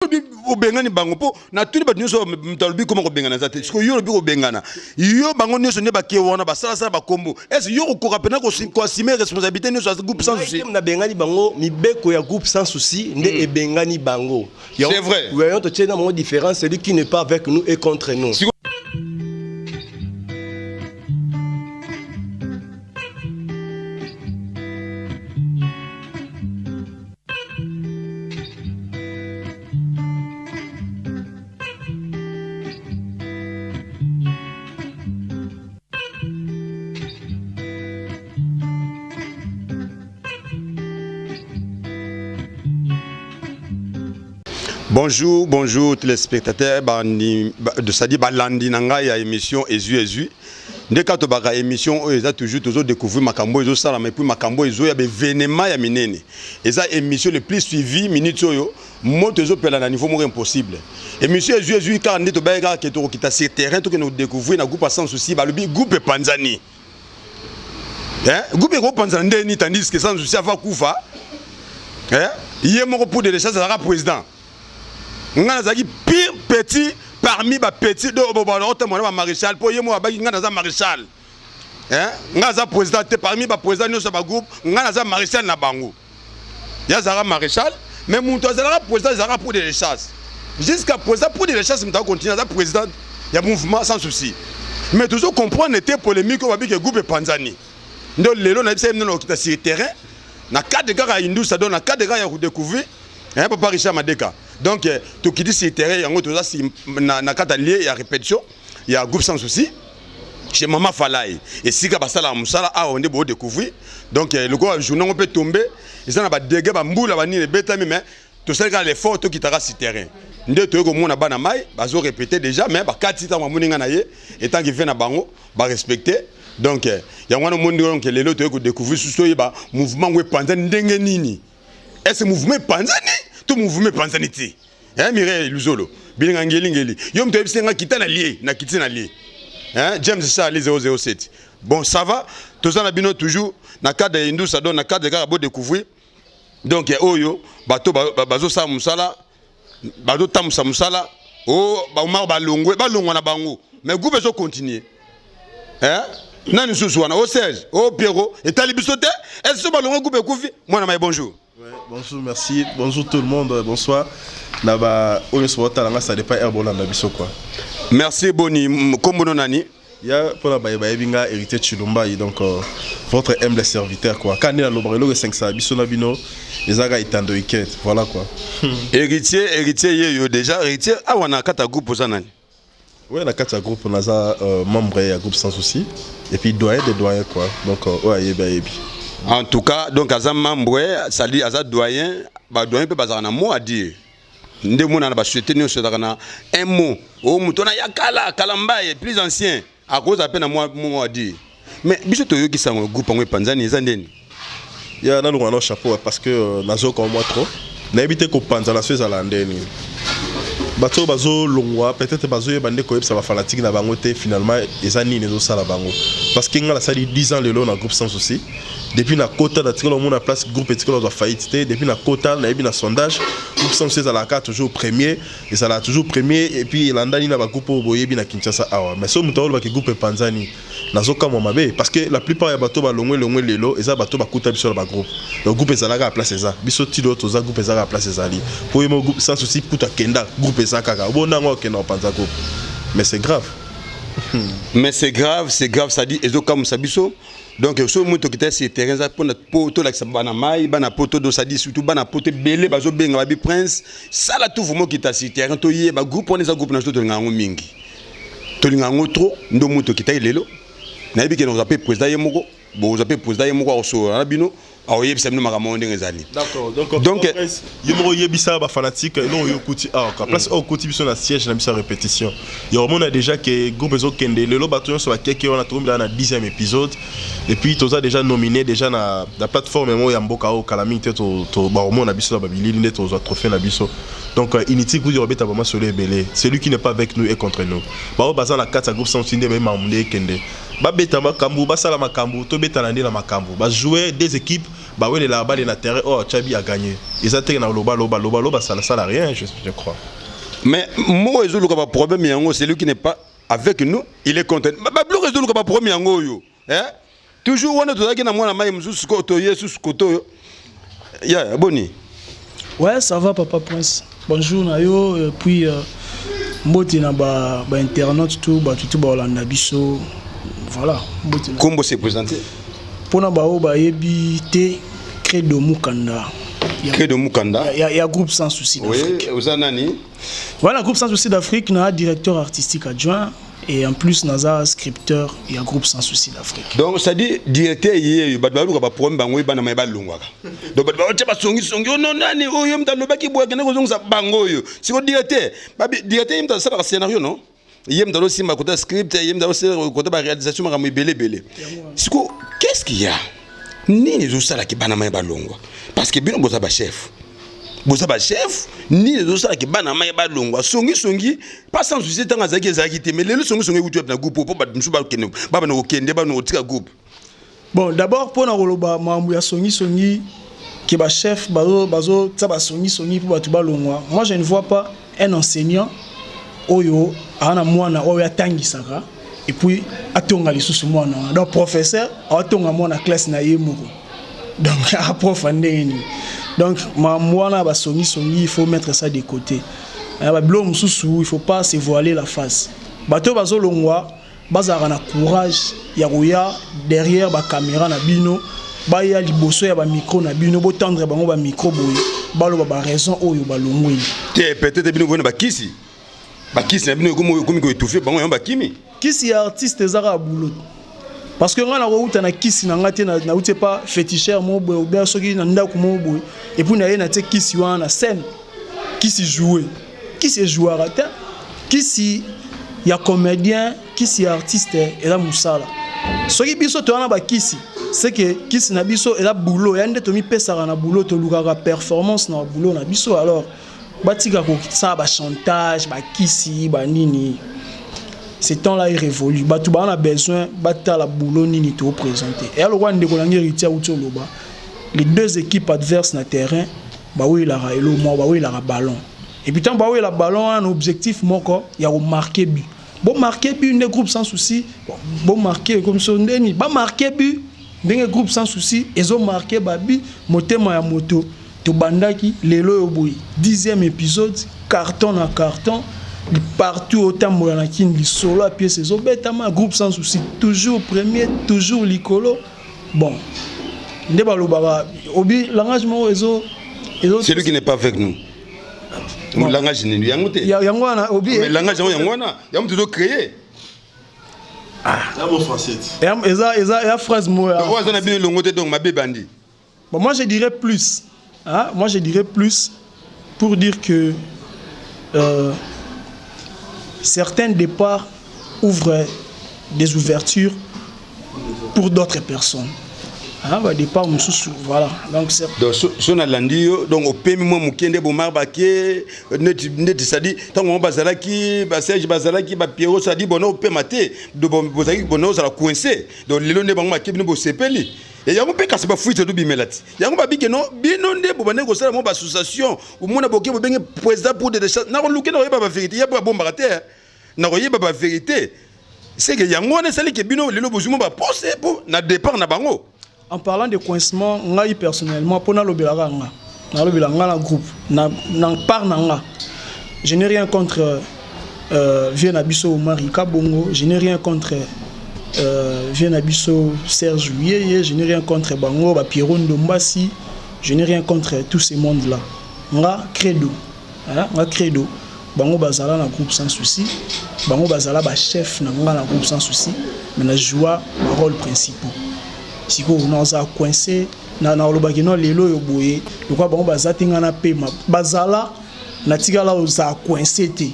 au bengani bango po na tuli ba nyonso mtalobi comment ko bengana za te parce que yo lobi ko bengana yo bango nyonso ne ba ke wana ba sala ba kombo est ce yo ko rapena ko assumer responsabilité nyonso groupe sans souci na bengani bango mibeko ya groupe sans souci nde e bengani bango c'est vrai voyons to tena mon différence celui qui n'est pas avec nous et contre nous. Bonjour, bonjour téléspectateurs de Sadi Balandi Nanga ya émission Ezu. Dès que tu as émission, ils ont toujours découvert Makambo, ils ont ça, mais puis Makambo, ils ont un événement ya minene. Et ça émission le plus suivi minute yo, monte aux opéra à niveau moins impossible. Émission Ezu car on est au Baïga qui est qui t'a sur terrain tout que nous découvrir na groupe sans souci, bah le groupe Panzani. Hein? Groupe Panzani tandis que sans souci va Koufa. Hein? Hier mon pour de l'échange sera président. Ngana zaki pire petit parmi ba petit de ba maréchal pour yemo ba ngana za maréchal hein ngana za président parmi ba président nyonso ba groupe ngana za maréchal na bango ya zara maréchal mais muntu azala président zara pour des chasses jusqu'à président pour des chasses mta continuer za président ya mouvement sans souci mais toujours comprendre était polémique au que groupe Panzani ndo lelo na bise mno kita sur terrain na cadre gars ya Indus ça donne na cadre gars ya découvrir hein papa Richard Madeka. Donc, tout qui dit c'est terrain, il y a un autre si na katalier, il y a répétition, il y a groupe sans souci. Chez Maman Falaï. Et si Kabasala Moussala a on est beau découvrir. Donc, le gars, journée on peut tomber. Ils ont des dégâts, bamboula, bani les bêtes, mais tout ça, les forts qui t'arrachent sur terrain. Nous deux, comme on a banamai, ils ont répété déjà, mais bah 4 titres à mon inganaye, et tant qu'il fait na bango, bah respecter. Donc, il y a un monde qui est là, tu découvrir sous ce mouvement où Panzani Dengenini. Est-ce mouvement Panzani? Tout mouvement Panzaniti. Hein, Mireille Luzolo. Bilinga ngeli. Yom to ebisenga kitana lié, na kitina lié. Hein, James Charles 007. Bon, ça va. Tout ça na bino toujours na cadre Indus ça donne na cadre de gars découvrir. Donc oyo bato bazo sa musala, bazo tamusa musala. Oh, ba umar balongwe na bango. Mais groupe zo continuer. Hein? Nani suswana au Serge, au Pierrot et talibisote. Est-ce que balongwe groupe kufi? Moi na mai bonjour. Ouais, bonjour, merci. Bonjour tout le monde, bonsoir. Là-bas, on se voit à la ça dépend Herbola Nabiso quoi. Merci Boni, comme nani. Il y a pour la Baïbinga hérité Chilumba donc votre humble serviteur quoi. Quand il y a le barilo 500 biso nabino, les aga itando weekend, voilà quoi. Héritier yo déjà héritier ah wana kata groupe za nani. Ouais, na kata groupe on a membre ya groupe sans souci et puis doyen des doyens quoi. Donc ouais, yebi. En tout cas, donc Azam membre, sali Azad doyen, ba doyen peut bazar na mot à dire. Ndé mon na ba souhaiter nous sur un mot. Oh mutona yakala kalambaye plus ancien à cause à peine mot à dire. Mais biso to yo ki sango groupe ngwe Panzani ezandeni. Ya na lungana chapeau parce que nazo comme moi trop. Na éviter ko Panzana soit à l'andeni. Bato bazo longwa peut-être bazo yebande ko yebsa ba fanatique na bango te finalement ezani nezo sala bango parce que ngala sali 10 ans lelo na groupe sans souci depuis na quota na tikolo mona place groupe tikolo doit faillite depuis na quota na yebi na sondage groupe sans souci à la carte toujours premier et ça l'a toujours premier et puis landani na ba groupe boyebi na Kinshasa awa mais so mutolo ba ki groupe Panzani nazo kama mabe parce que la plupart ya bato ba longwe lelo eza bato ba kuta biso ba groupe donc groupe ezalaka à place eza biso tilo toza groupe ezalaka à place ezali pour yemo groupe sans souci kuta kenda groupe mais c'est grave. Mais c'est grave, ça dit ezo comme sabiso. Donc so moto qui était sur terrain ça pour notre poto là bana mai, bana poto do ça dit surtout bana poto belé bazo benga babi prince. Ça là tout vraiment qui t'a sur terrain to yé ba groupe on est ça groupe na to ngango mingi. To ngango trop ndo moto qui t'a lelo. Na yebi ke nous appelle président yemoko, bo vous appelle président yemoko so na bino. D'accord, donc il y a des fanatiques, non, il y a place au côté de la siège, la répétition. Il y a déjà que groupe Kende, le bâton sur laquelle on a trouvé dans le 10e épisode, et puis tu as déjà nominé déjà la plateforme, il y a Mboka au Calamité, on a biso la Babylone, tu as trophée la biso. Donc inutile vous dire vraiment sur les belés. Celui qui n'est pas avec nous est contre nous. Bah bazan la 4 groupe sont indé même Mamouné Kende. Ba beta makambu, ba sala makambu, to beta nandi la makambu. Ba jouer des équipes bah ouais la balle na terrain oh Tchabi a gagné ils ont na loba ça ne sert à rien je crois. Mais moi je le problème yango c'est lui qui n'est pas avec nous il est content ba bleu résoudre le problème yango yo hein toujours on a qui na mwana mai mzusu koto yesu koto ya boni. Ouais ça va papa Prince bonjour na yo et puis mboti na ba internaute tout ba tout ba Olanda biso voilà mboti Kombo s'est présenté pona ba o ba yebi te Credo Mukanda. Credo Mukanda. Il y a groupe Sans Souci d'Afrique. Oui, vous en avez. Voilà, groupe Sans Souci d'Afrique, n'a directeur artistique adjoint et en plus n'a scripteur, il y a groupe Sans Souci d'Afrique. Donc ça dit directeur hier, badbalu ka ba problème bango bana mai ba longwaka. Donc badbalu tcha ba songi non nani o yem ta lobaki bo kana ko zonga bango yo. Si ko directeur, directeur yem ta ça scénario non. Yem ta aussi ma côté script, yem ta aussi côté ba réalisation ma belé. Si ko qu'est-ce qu'il y a? Ni les osala ki bana mai ba longwa. Parce que bino boza ba chef ni les osala ki bana mai ba longwa songi pas sans souci tanga zaki te mais le songi utu na groupe pour ba msu ba kende ba na okende ba no tika groupe. Bon d'abord pour na roloba mambu ya songi ki ba chef bazo tsa ba songi pour ba tu ba longwa. Moi je ne vois pas un enseignant oyo ana mwana oyo atangisaka et puis atonga lisusu mwana donc professeur atonga mwana classe na ye moko. Donc à profondir donc moi ba songi il faut mettre ça de côté ba blom susu il faut pas se voiler la face bato bazo longwa bazara na courage ya roya derrière ba caméra na bino ba ya liboso ya ba micro na bino bo tendre bango ba micro boy ba lo ba raison oyo ba longwe te peut-être bino bona ba kisi na bino comme ko étouffé bango ba kimi kisi artiste zara boulot. Parce que ngana ko na kisi na ngate na uti pas féticheur mo boy ou bien soki na ndako mo boy et puis na ye na te kisi wana scène kisi jouer kisi joueur ata kisi ya comédien kisi artiste et la musala soki biso to wana ba kisi c'est que kisi na biso et la boulot ya nde to mi pesa na boulot to lukaka performance na boulot na biso alors batika ko ça ba chantage ba kisi ba nini. Ces temps-là, il révolue. On a besoin de la boulot ni tout présenter. Et alors, les deux équipes adverses sur le terrain, il a un ballon. Et puis, quand il a un ballon, un objectif, il y a marqué but. Bon, marquer but, des groupes sans souci. Bon, marquer comme ça, bon, marquer but, des groupes sans souci. Ils ont marqué but, moto. To bandaki, lelo yoboui. 10e épisode, carton à carton. Partout autant de qui sont solo à pied ces obétamment groupe Sans Souci toujours premier toujours licolo bon obi l'engagement réseau c'est lui qui n'est pas avec nous langage ni yangwana obi mais langage yangwana yam toujours créé ça mon français eza phrase moi on a bien longoté donc ma bébandi bon moi je dirais plus pour dire que certains départs ouvrent des ouvertures pour d'autres personnes. Bah départ voilà. Donc c'est son alandio donc au pemi moi mukende bomar baké net ça dit tant on bazalaki ba Serge bazalaki ba Pierrot ça dit bono pemate de bozaki bono ça la coincé donc lelo ne bango makebi no bo sepeli et yango pe kasi ba fuite do bimelati yango ba bige no bino nde bo bane ko sala mo ba association ou mona boké bo benge président pour des na ko luke na ba vérité ya ba bomba terre na ko yeba ba vérité c'est que yango ne sali ke bino lelo bozumo ba poser pour na départ na bango. En parlant de coincement, moi personnellement, pour le groupe, je n'ai rien contre Viennabiso Marika Bongo, je n'ai rien contre Viennabiso Serge Juillet, je n'ai rien contre Bango, Pierrot Ndombasi, je n'ai rien contre tous ces mondes-là. Nga credo, Bango Bazala na groupe Sans Souci, Bango Bazala ba chef na groupe Sans Souci, mais na joua le rôle principal. Si on a coincé na lobaki no lelo yo boye lokwa bango bazatinga na pema bazala na tigala oza coincé te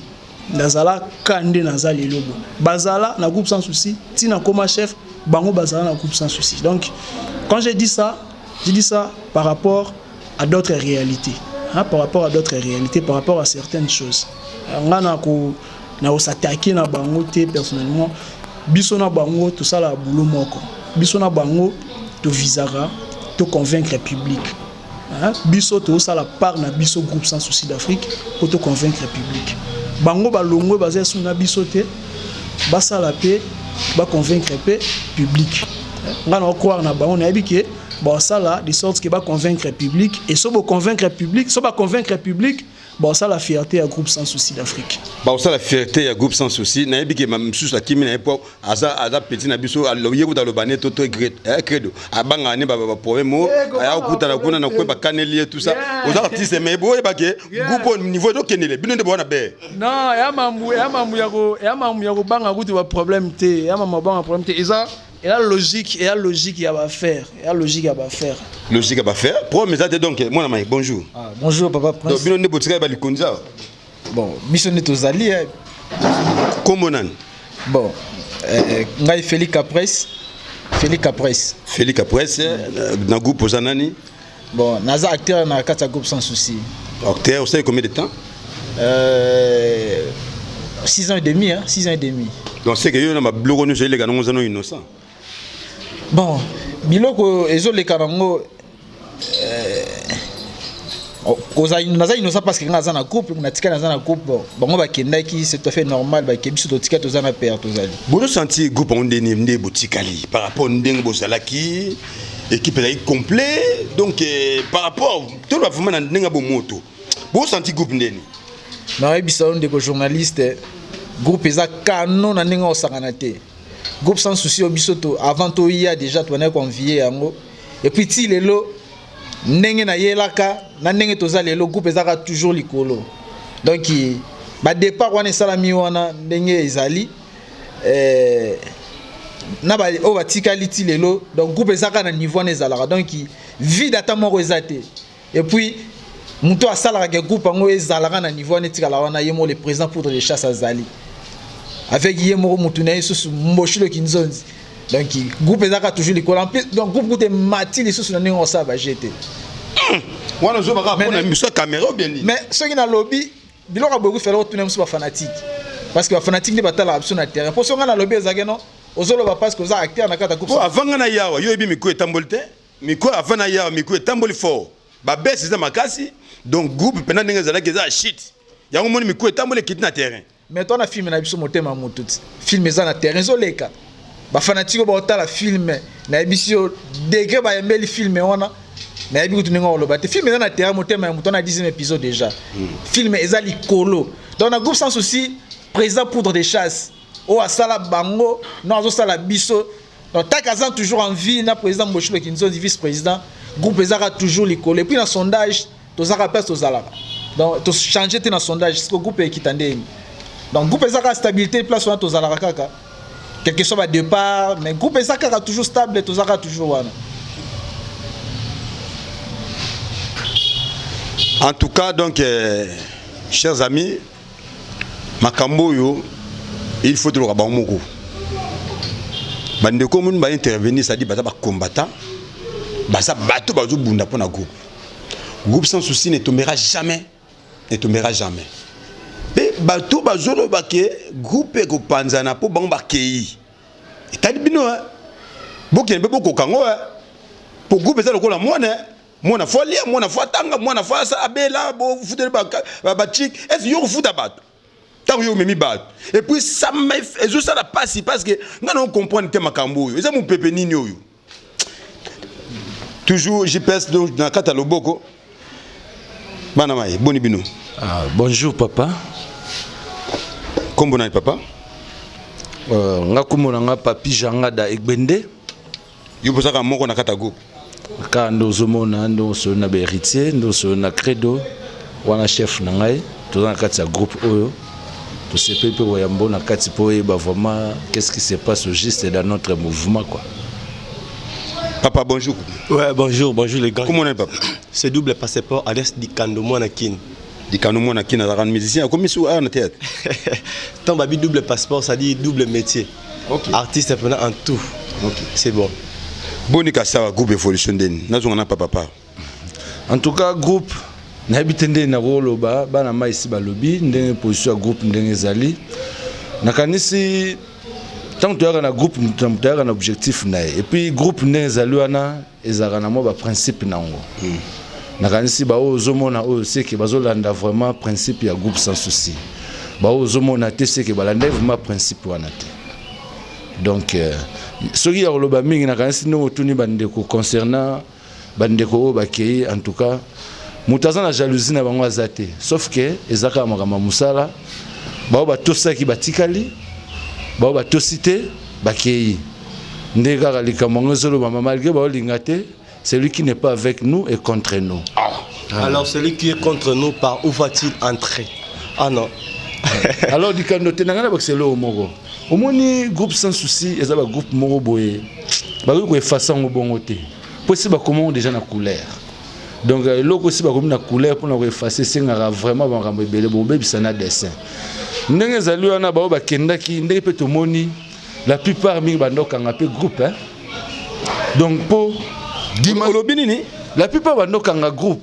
nazala kande naza lelo bo bazala na groupe Sans Souci tina comme chef bango bazala na groupe Sans Souci. Donc quand je dis ça par rapport à d'autres réalités, par rapport à certaines choses. Ngana ko na s'attaquer na bango te personnellement biso na bango tout ça la boulot moko biso na bango to visara to convaincre le public. Biso to ça la part na biso groupe sans souci d'Afrique pour te convaincre le public. Bango balongo basé sur na biso te ba ça la paix ba convaincre le public. Ngana croire na bango na yebike ba ça là de sorte que ba convaincre le public et so ba convaincre le public, so ba convaincre le public. Bon, ça la fierté à groupe sans souci d'Afrique. Bon, ça la fierté à groupe sans souci. Na yebike ma msusu la kimi na po aza petit na biso aloye kuta lobane toto credo. Abanga ne ba problème mo aya kuta na kuna na ko ba kaneli tout ça. Aux artistes mais bo yebake groupe niveau do kenele bino de bona be. Non, ya mamu ya ko banga kuta ba problème te. Ya mamu banga problème te. Et la logique il va faire. Et la logique il va faire. Logique va faire. Pour mes amis donc moi na bonjour. Ah, bonjour papa Prince. Donc bino ne botika ba likonza. Bon, missionné tozali. Comment nan? Bon, ngai Félix Capres. Félix Capres na groupe Ozanani. Bon, naza acteur na kata groupe sans souci. Acteur, vous savez combien de temps? 6 ans et demi, hein, 6 ans et demi. Donc c'est que yo na ma blogo nous les gars nous innocents. Bon, biloko ezo le kanango naza innocent parce que naza na couple, na tika naza na couple, bango ba kendaki c'est tout à fait normal ba kebiso to tika toza na père tozali. Vous senti groupe on ndé botikali par rapport ndeng bozalaki équipe est complet donc par rapport tout le vraiment ndenga bo moto. Vous senti groupe ndeni? Na ebisa on de journaliste groupe eza canon na ndenga osangana te. Groupe sans souci au bisoto avant to il y a déjà toi na convié yango et puis ti lelo ndenge na yelaka na ndenge toza lelo groupe ezaka toujours likolo donc ba départ wana salami wana ndenge ezali na ba o batikali ti lelo donc groupe ezaka na niveau na ezalaka donc vide ata moko ezate et puis muto asalaka ke groupe ngo ezalaka na niveau na tikala wana yemo le président pour les chasses azali avec yemo mutu na yesu mboshilo kinzonzi donc groupe ezaka toujours likolo en plus donc groupe kote mati les sous na ndenge on ça ba jeter wana zo baka pona miso caméra bien dit mais ceux qui na lobby biloko beaucoup faire retourner muso ba fanatique parce que ba fanatique ne batala absolument na terrain pour ceux qui na lobby ezaka non ozolo ba parce que oza acteur na kata groupe avant na yawa yo ebi miko etambolte miko avant na yawa miko etamboli fort ba baisse za makasi donc groupe pendant ndenge za la shit yango moni miko etamboli kiti na terrain mais toi na film na biso motema motuti film za na terrain zo leka ba fanatique ba otala film na biso degré ba yembeli film wana na yebi kutu ningo oloba te film na terrain motema muto na 10e épisode déjà film ezali kolo donc na groupe sans souci président poudre de chasse o asala bango non azo sala biso donc takazan toujours en vie na président Moshilo Kinzozi vice président groupe ezaka toujours likolo et puis na sondage tozaka place tozalaka donc to changer te na sondage ce que groupe ekitande donc groupe ezaka stabilité place wana tozalaka kaka quelque chose à départ mais groupe ezaka toujours stable tozaka toujours wana. En tout cas donc chers amis makambo yo il faut le rabat moko bande ko mun ba intervenir ça dit ba combattant ba ça bateau ba zo bunda pour na groupe sans souci ne tombera jamais mais bateau ba zo lo ba ke groupe ko panzana po bango ba kei etali bino bokene be boko kango pour groupe ça lokola mona folia mona fatanga mona fasa abela bo futere ba chic est yo futa bato tant yo memi bato et puis ça m'a fait ça la passe parce que ngana on comprendre que makambo yo ça mon pepe nini yo toujours GPS donc dans kata loboko bana mai boni bino bonjour papa kombo na papa ngakumo nga papi janga da egbende yo posaka moko na kata go ka ndozomona ndoso na héritier ndoso na credo wana chef na ngai toza na kati ya groupe oyo to sepe pe wayambo na kati po yeba vraiment qu'est-ce qui se passe au juste dans notre mouvement quoi. Papa bonjour. Ouais bonjour les gars. Comment on est papa? C'est double passeport alias Dikando Monakin. Dikando Monakin à la musicien comme sous un théâtre. Tant babi double passeport ça dit double métier. OK. Artiste pendant en tout. OK. C'est bon. Bonika sawa groupe Evolution den nazongana papa en tout cas groupe na habitende na roloba bana mai si balobi ndenge position ya groupe ndenge zali nakanisi tant que tu as un groupe, tu as un objectif. Et puis, groupe n'est aluana, et un principe. Nakanisi ba ozomona c'est que bazolanda vraiment principe ya groupe sans souci. Ba ozomona te c'est que balanda vraiment principe wana te. Donc soki ya loba mingi nakanisi no tuni bandeko concernant bandeko bakei en tout cas mutaza na jalousie na bango azate sauf que ezaka makama musala ba tosaki batikali ba tosite bakei ndeka likambo zolo mama malgré ba lingate. Celui qui n'est pas avec nous est contre nous. Alors celui qui est contre nous, par où va-t-il entrer? Ah non. Alors, du coup, c'est le Moro. Au moins, groupe sans souci, il y a un groupe Moro Boye. Il y a une façon de bon côté. Possible comment déjà la couleur. Donc, il y a aussi la couleur pour nous effacer. C'est vraiment un bébé, c'est un dessin. Nous avons la plupart de nos groupes. Donc, pour la plupart de nos groupes,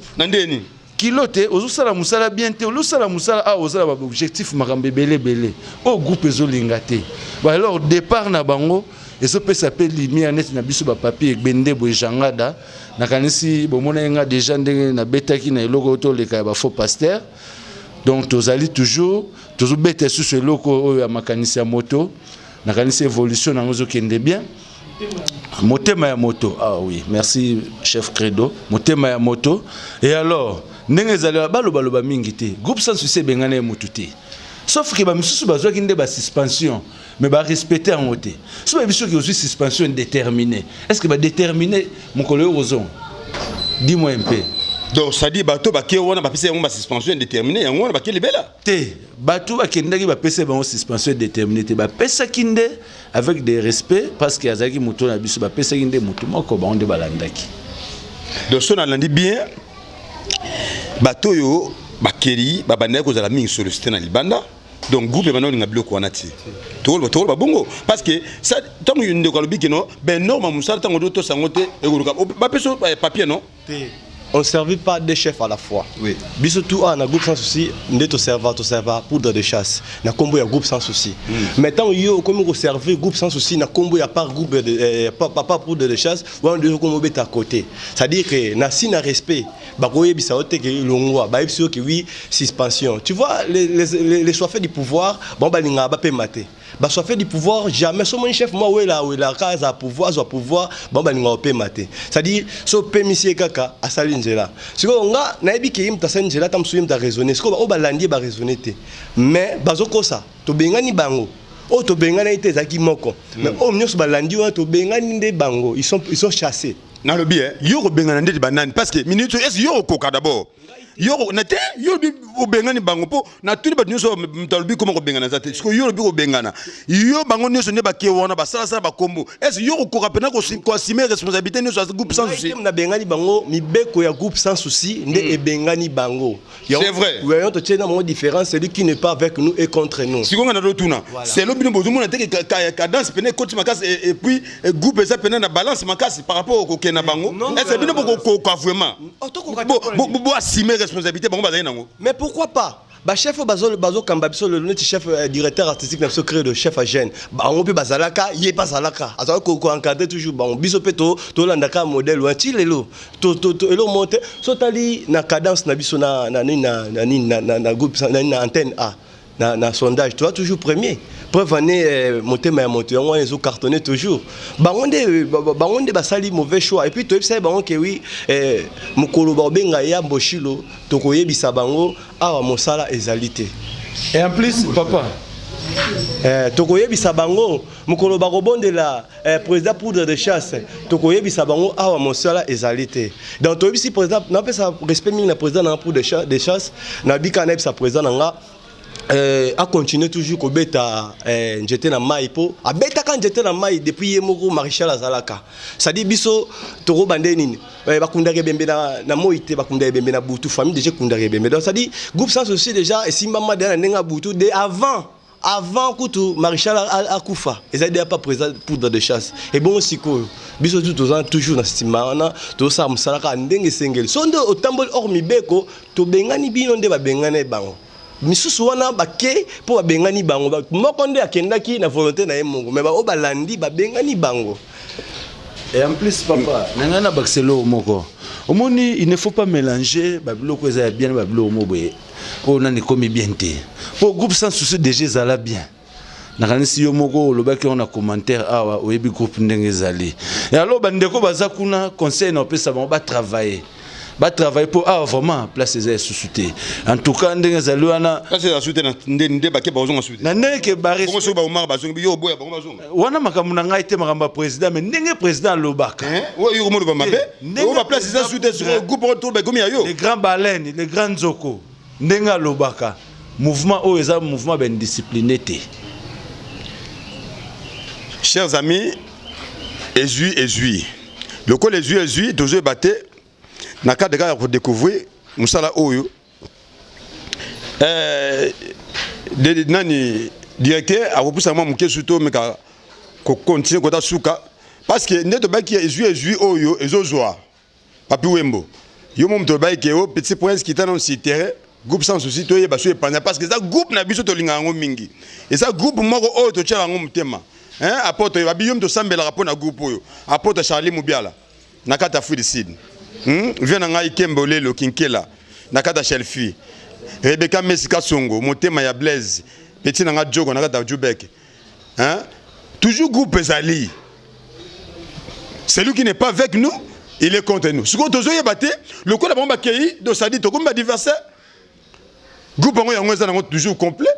kilote, osala musala bien te, osala musala a osala objectif makambe belé. Au groupe ezolingate. Ba alors départ na bango, ezo pe s'appelle lumière net na biso ba papier bende bo jangada, na kanisi bo mona nga déjà ndenge na betaki na eloko to le ka ba faux pasteur. Donc tozali toujours, tozo bete sur ce loko ya makanisi ya moto, na kanisi évolution na ngozo kende bien. Motema ya moto, ah oui, merci chef Credo. Motema ya moto. Et alors, ndenge zali baloba mingi te. Groupe sans souci bengana ya moto te. Sauf que ba misusu bazwa kinde ba suspension, mais ba respecter en moté. So ba biso ki aussi suspension déterminée. Est-ce que ba déterminer mon collègue Ozon? Dis-moi un peu. Donc ça dit bateau ba ki wana ba pese ba suspension déterminée, yango wana ba ki libela. Te, bateau ba kendaki ba pese ba suspension déterminée te ba pesa kinde avec des respects parce que azaki muto na biso ba pesa kinde muto moko ba onde balandaki. Donc ça on a dit bien bateau yo ba keri ba bandaki ko zala mingi sollicité na libanda. Donc groupe maintenant on a bloqué wana ti. To ba bongo parce que ça tant que une de ko lobiki no ben normal musala tant que to sangote e ko ba peso papier non. On ne servit pas deux chefs à la fois. Oui. Bisoutou a un groupe sans souci, n'est au serveur poudre de chasse. Na combo ya groupe sans souci. Maintenant yo comme vous servez groupe sans souci, na combo ya pas groupe de pas poudre de chasse, ou on doit combo à côté. C'est-à-dire que na si na respect, ba koye bisa ote que longwa, ba biso que oui suspension. Tu vois les soifs du pouvoir, bon ba linga ba pe maté. Ba soifs du pouvoir jamais so mon chef moi ouais la case à pouvoir, bon ba linga pe maté. C'est-à-dire so pe monsieur kaka asali là. Si on a naïbi qui imta senjela tam suyem ta raisonner. Si on ba landi ba raisonner te. Mais bazoko ça, to bengani bango. O to bengani ite zaki moko. Mais o mnyo so ba landi wa to bengani nde bango. Ils sont chassés. Na le bien, yo bengana nde banane parce que minute est yo koka d'abord. Yo nate yo bi obengani bango po na tuli ba nyuso mtalbi comment obengana zate parce que yo bi obengana yo bango nyuso ne ba ke wona ba sala ba kombo est yo ko rapena ko assumer responsabilité nyuso groupe sans souci na bengani bango mi beko ya groupe sans souci nde e bengani bango c'est vrai voyons to tena mo différence celui qui n'est pas avec nous et contre nous si on a retourna c'est le bino bozumo na te cadence pene coach makas et puis groupe ça pene na balance makas par rapport au kokena bango est-ce bino ko vraiment bo assumer responsabilité bango bazali nango. Mais pourquoi pas? Ba chef bazo kambabiso le net chef directeur artistique na biso créé de chef à Gênes. Ba on peut bazalaka, yé pas zalaka. Azo ko encadrer toujours ba on biso peto to landaka modèle ou ti lelo. To elo monter so tali na cadence na biso na groupe na antenne A. Na sondage, tu vois toujours premier. Preuve année motema monter on les cartonné toujours. Bangonde basali mauvais choix et puis tu sais bango que oui mukolo ba benga ya boshilo to koyebisa bango awa mosala ezalité. Et en plus papa to koyebisa bango mukolo ba robondela président poudre de chasse to koyebisa bango awa mosala ezalité. Donc to yebisi président na pesa respect mingi na président na poudre de chasse na bika na pesa président nga a continué toujours ko beta njete na mai po a beta kan njete na mai depuis yemoko Maréchal Azalaka ça dit biso toro bande nini bakunda bembe na moite bakunda bembe na butu famille déjà kunda bembe donc ça dit groupe sans souci déjà et si maman de na butu de avant kutu Maréchal akufa et déjà pas présent poudre de chasse et bon siko biso toujours na stimana to sa musala ka ndenge sengel sonde o tambol hormi beko to bengani bino nde ba bengane bango. misusu wana bake po babengani bango moko nde akendaki na volonté na ye mongo mais ba balandi babengani bango. Et en plus papa nangana baxelo moko omoni il ne faut pas mélanger babiloko eza bien babilo moboye po nani komi bien te po groupe sans souci déjà zala bien nakanisi yo moko lobaki on a commentaire awa oyebi groupe ndenge ezali et alors bandeko baza kuna conseil na pesa ba travailler pour vraiment place eza sous-souté en tout cas ndenge ezali wana place eza sous-souté ndenge bake bazonga sous-souté na ndenge ba bongo so ba umar bazonga yo boya bango bazonga wana makambo na ngai te makambo président mais ndenge président lobaka ouais yo mono ba mabe o ba place eza sous-souté sur groupe retour ba komi yo les grands baleines les grands zoko ndenge lobaka mouvement o eza mouvement ben discipliné te. Chers amis, Ezui. Le col Ezui, toujours batté. Na cas de gars pour découvrir, Moussala Oyo. Nani directeur a repoussé à moi mon surtout mais qu'on continue qu'on a souka parce que net ba qui Ezui Oyo Ezozoa. Papi Wembo. Yo mom to ba qui au petit prince qui est dans ce terrain. Groupe sans souci to yeba so epanda parce que ça groupe na biso to linga ngo mingi. Et ça groupe moko Oyo to tchala ngo mutema. Hein, apôtre Babiyom de Sambela rapport na groupe oyo. Apôtre Charlie Mubiala. Nakata Filicide. Vient na Ikembole lo Kinkela. Nakata Shelfi. Rebecca Mesika Songo, Motema ya Blaise. Petit na Djogo nakata Djubek. Hein? Toujours groupe Ezali. Celui qui n'est pas avec nous, il est contre nous. Ce qu'on tozo yebate, le ko la bomba kei do sadi to comme adversaire. Groupe ngo yango ezana toujours complet.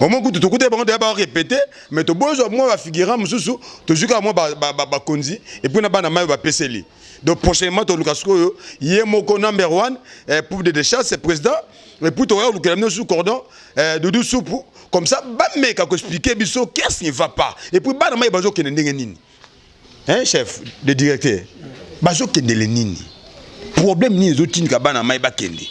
Au moment où tu te répéter, mais tu as moi figurant, tu as moi konzi et puis na bana mayo PCL. Donc prochainement tu Lucas Koyo, yemoko number 1 pour des chasses c'est président et puis tu as le sous cordon de deux soupes comme ça ba meka ko expliquer biso qu'est-ce qui ne va pas et puis bana mayo bazo kende ndenge nini. Hein chef de directeur. Bazo kende le nini. Problème ni ezotini ka bana mayo ba kende.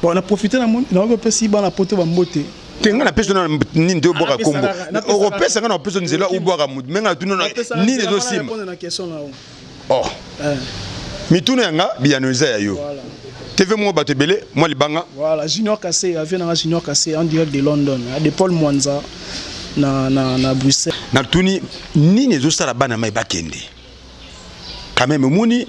Bon on a profité na on peut si bana poto ba mbote. Tenga na personne ni ndo boka kombo européen sanga na personne zela ou boka mud menga tuno ni les aussi oh mituno yanga biano za yo TV mo batebele moi libanga voilà Junior Kassé avait na Junior Kassé en direct de London de Paul Mwanza na Bruxelles na tuni ni les autres la bana mai bakende quand même moni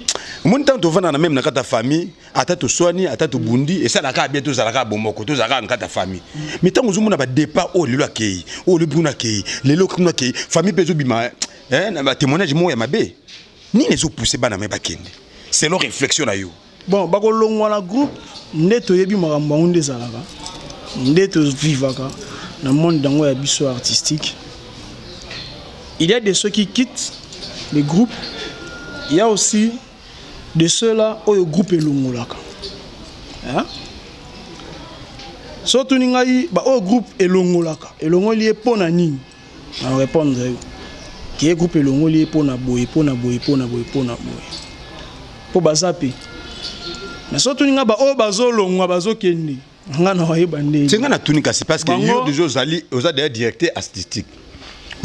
tant to vana na même na kata famille atatu soigner atatu bundi et ça la ka bientôt ça la ka bomoko to za ka nkata famille mais tant ozumu na ba départ o lelo akei o le buna akei lelo kuna akei famille pezo bima na ba témoignage mo ya mabe ni les pousser bana me bakende c'est leur réflexion na yo bon bako longwa na groupe ndeto yebi makambo ngunde zalaka ndeto vivaka na monde dango ya biso artistique il y a de ceux qui quittent les groupes. Il y a aussi de ceux-là où le groupe est longolaka. Hein? Surtout ningai ba au groupe est longolaka. Et longoli est pour na nini? On répondre qui est groupe est longoli pour na boy pour na boy. Pour bazapi. Mais surtout ninga ba o bazo longwa bazo kende. Ngana wa yebande. C'est ngana tunika c'est parce que yo déjà zali aux des directeurs artistiques.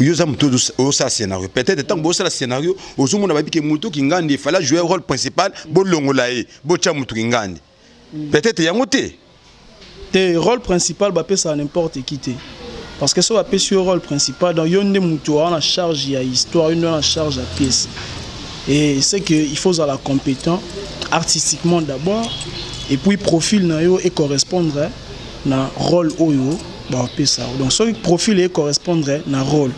Yo za muto au ça scénario peut-être tant bo ça scénario ozumu na babike muto kingandi fallait jouer rôle principal bo longolae bo cha muto kingandi peut-être yango te rôle principal ba pesa n'importe qui te parce que ça va pesa rôle principal dans yonde muto en charge ya histoire une en charge la pièce et c'est que il faut à la compétent artistiquement d'abord et puis profil na yo et correspondre na rôle oyo. Donc ce profil est correspondrait na rôle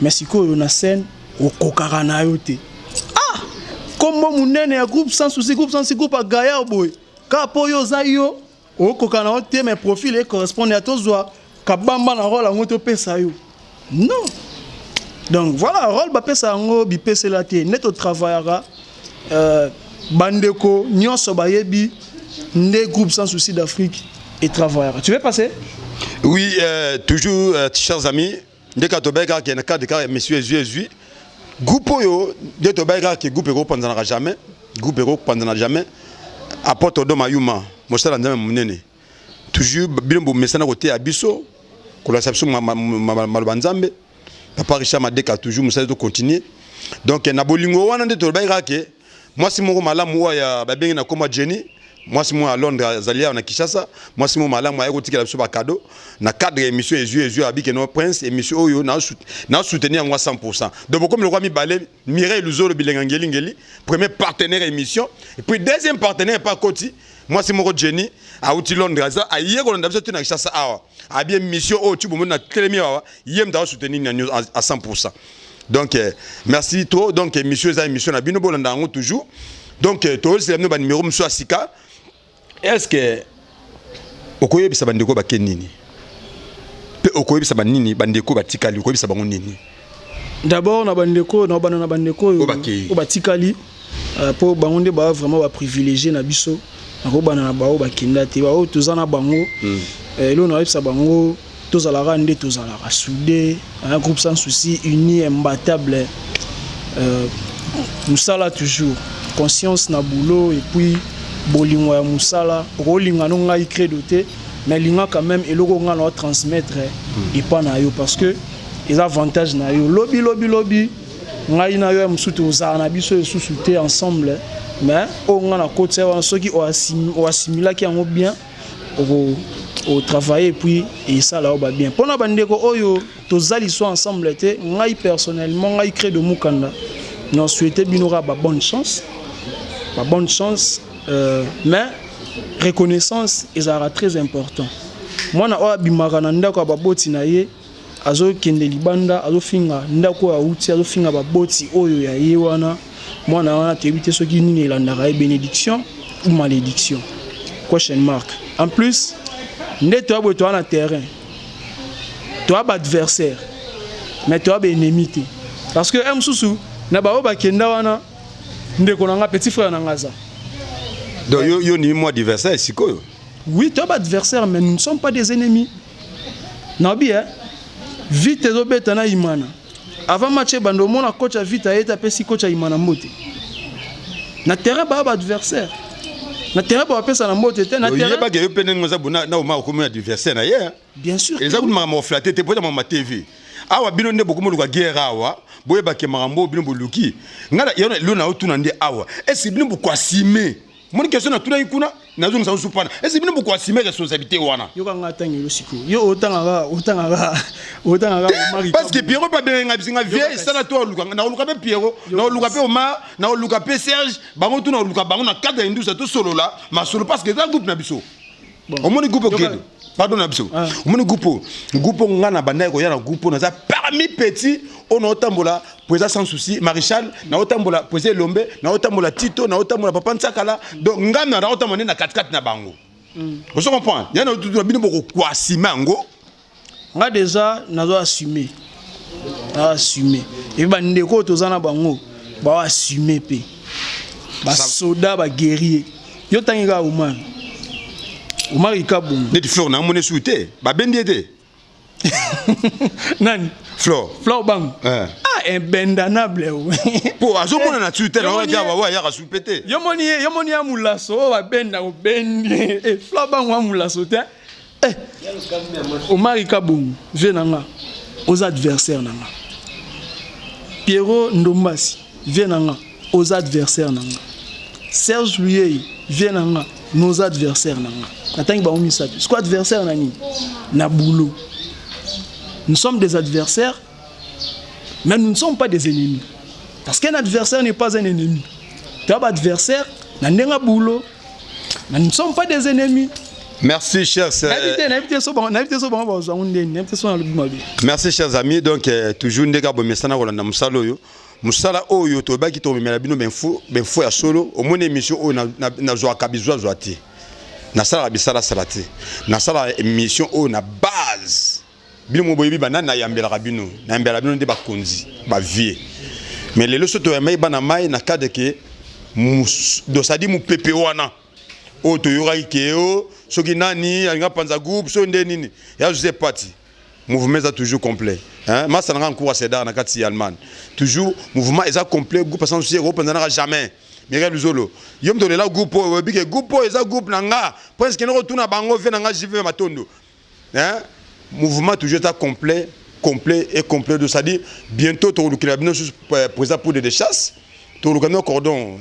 mais si ko na scène au kokarana yote ah comment munene ya groupe sans souci groupe à Gaillard boy ka poyo zayo au kokana yote mais profil est correspondait à tozwa kabamba na rôle ngoto pesa yo non donc voilà rôle ba pesa ngo bi pesa la té neto travaillera bandeko nyonso bayebi ndé groupe sans souci d'Afrique et travaillera tu veux passer. Oui, toujours, chers amis, dès que tu as un cas de cas, monsieur Ezui, groupe dès que tu as un groupe pendant jamais, groupe pendant jamais, apporte au Mayuma, Moussa Landam Mounene. Toujours, bien bon, mais ça n'a côté Abisso, qu'on a sabsou Malbanzambe, Papa Richard Madeka, toujours, Moussa de continuer. Donc, Nabolingo, on a dit que moi, si mon malam, moi, ya bien na comme Jenny, moi si moi à Londres Zalia na Kinshasa moi si moi malamu ya kotikela biso ba cadeau na cadre émission Ezu abike no prince émission oyo na soutenir moi 100%. Donc comme le roi mi balé Mireille Luzolo bilengangeli premier partenaire émission et puis deuxième partenaire pas Koti moi c'est mon Jenny à outil Londres ça a hier on a besoin de Kinshasa awa a bien mission au tu na telemi awa yem da soutenir na news à 100%. Donc merci toi donc émission ça émission na bino bolanda ngo toujours. Donc toi c'est le numéro monsieur Asika. Est-ce que okoyebisa bandeko bakenini pe okoyebisa banini bandeko batikali okoyebisa bango nini? D'abord na bandeko na bana na bandeko o batikali po bango nde ba vraiment ba privilégié na biso na ko bana na bao bakenda te ba o tozana bango lo na yebisa bango tozalaka nde tozalaka soudé un groupe sans souci uni imbattable musala toujours conscience na boulot et puis bolingo ya musala rolinga no ngai credo te mais linga quand même eloko nga na transmettre et pas na yo parce que les avantages na yo lobby ngai na yo musutu ozana na biso susu te ensemble mais o nga na côté wa soki o assimila ki yango bien au travailler et puis et ça là va bien pona bandeko oyo tozali so ensemble te ngai personnellement ngai credo mukanda non souhaiter binora ba bonne chance mais reconnaissance est très important. Moi na oa bimaka na ndako baboti na ye azo kende libanda azo finga ndako ya uti azo finga baboti oyo ya ye wana moi na wana tebite soki nini elandaka bénédiction ou malédiction. Question mark. En plus nde to abo to na terrain. To aba adversaire mais to aba ennemi te. Parce que msusu na ba oba kenda wana ndeko na nga petit frère na ngaza. Donc yo ni moi adversaire sikoyo. Oui, tu as adversaire mais nous ne sommes pas des ennemis. Nabi vite zo betana imana. Avant match bando mona coach a vite a eta pesi coach a imana mbote. Na terrain ba adversaire. Na terrain ba pesa na mbote te na terrain. Yeba ke yo penen ngoza bona na o ma ko adversaire na ye. Bien sûr. Les amis m'a flatté te pota ma TV. Awa bino nde beaucoup moluka guerre awa. Boye ba ke marambo bino boluki. Ngala yona lo na otuna nde awa. Est-ce bino beaucoup assimé? Mon question na tuna ikuna na zone sa supana. Est-ce bino beaucoup assumer responsabilité wana? Yo kanga tangelo siko. Yo otanga mari. Parce que Pierrot pas bien ngabisinga vie ça na to luka na luka pe Pierrot, na luka pe Omar, na luka pe Serge, bango tuna luka bango na cadre industrie to solo là, ma solo parce que ça groupe na biso. Au moins groupe OK. Pardon na biso. Au moins groupe ngana banda ko ya na groupe na za parmi petit on a otambola poser sans souci maréchal na otambola poser lombe na otambola Tito na otambola papa Ntsakala donc ngana na otambola na 4-4 na bango. Vous comprenez? Il y a na bino boko kwa simango. Nga déjà nazo assumer. Et ba ndeko tozana bango ba assumer pe. Ba soda ba guerrier. Yo tangiga Omar. Omar ikabungu. Net fleur na monnaie souté. Ba bendiete. Nani? Fleur bang. Ah, imbendanable. Pour azomona na souté na nga wa ya soupete. Yo moni ya mulaso wa benda o bendi. Fleur bang wa mulaso te. Omar ikabungu venanga aux adversaires nanga. Pierrot Ndombasi venanga aux adversaires nanga. Serge Luyei venanga nos adversaires nanga. Natangi ba omisa. Squad adversaire nani? Na boulot. Nous sommes des adversaires, mais nous ne sommes pas des ennemis. Parce qu'un adversaire n'est pas un ennemi. Tu as un adversaire, nous ne sommes pas des ennemis. Merci chers Merci chers amis. Donc toujours ndeka bo mesana kolanda musalo yo. Musala oyo to ba ki to memela bino benfo ya solo au moins émission o na zo akabizwa zoati. Na sala bisala salati. Na sala émission o na base. Bino mo boyebi banana na yambela bino nde ba konzi ba vie mais lelo soto ya mai bana mai na cadre que do sadi mu pepe wana o to yora ikeo soki nani nga panza groupe so nde nini ya Joseph Parti mouvement est toujours complet hein masa na nkoura seda na kati Allemagne toujours mouvement est complet groupe sans souci reprendra jamais Mireille Luzolo yom to lela groupe o bike groupe eza groupe nanga presque no retourna bango fe nanga jive matondo hein mouvement toujours complet de ça dit bientôt tu le président pour des chasses tolukano cordon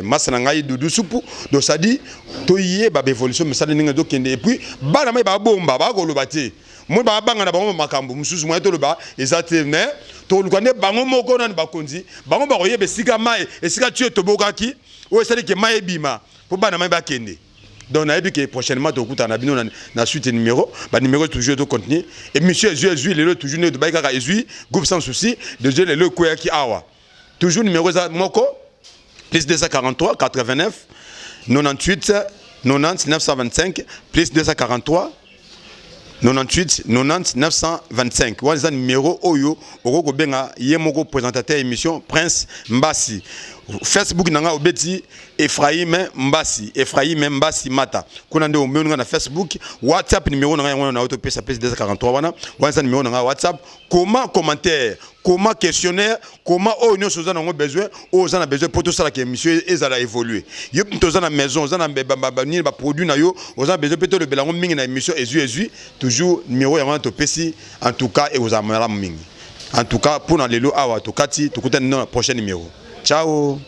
masana ngai dudu supu do sadi to yé ba évolution mais ça ninga do kende et puis bana mai ba bomba ba ko lobati mo ba banga na bango makambo mususu mo to loba ezate mais tolukane bango moko na ba konzi bango ba koyebe sika mai esika tu to bokaki o sali ke mai bima po bana mai ba kende donc na que prochainement to kuta na bino na suite numéro ba numéro toujours to continuer et monsieur Jésus le toujours ne de ba kaka ezui groupe sans souci de Dieu le koya ki awa. Toujours numéro Moko, plus 243 89 98 90 925, plus 243 98 90 925. Voilà le numéro Oyo, Oko Benga, Yemoko présentateur émission Prince Mbassi. Facebook nanga obeti Ephraim Mbassi Mata. Kuna ndio umeona na Facebook, WhatsApp numéro nanga na auto pesa plus 243 wana. Voilà numéro nanga WhatsApp. Comment commentaire, comment questionnaire, comment on a besoin, on a besoin pour tout ça que monsieur ezala évoluer. Yo tous na maison, on a ni ba produit na yo, on a besoin peut-être le belango mingi na émission ezu toujours numéro ya to pesi en tout cas et aux amala mingi. En tout cas pour dans les lots awa to kati to kuta dans le prochain numéro. Ciao.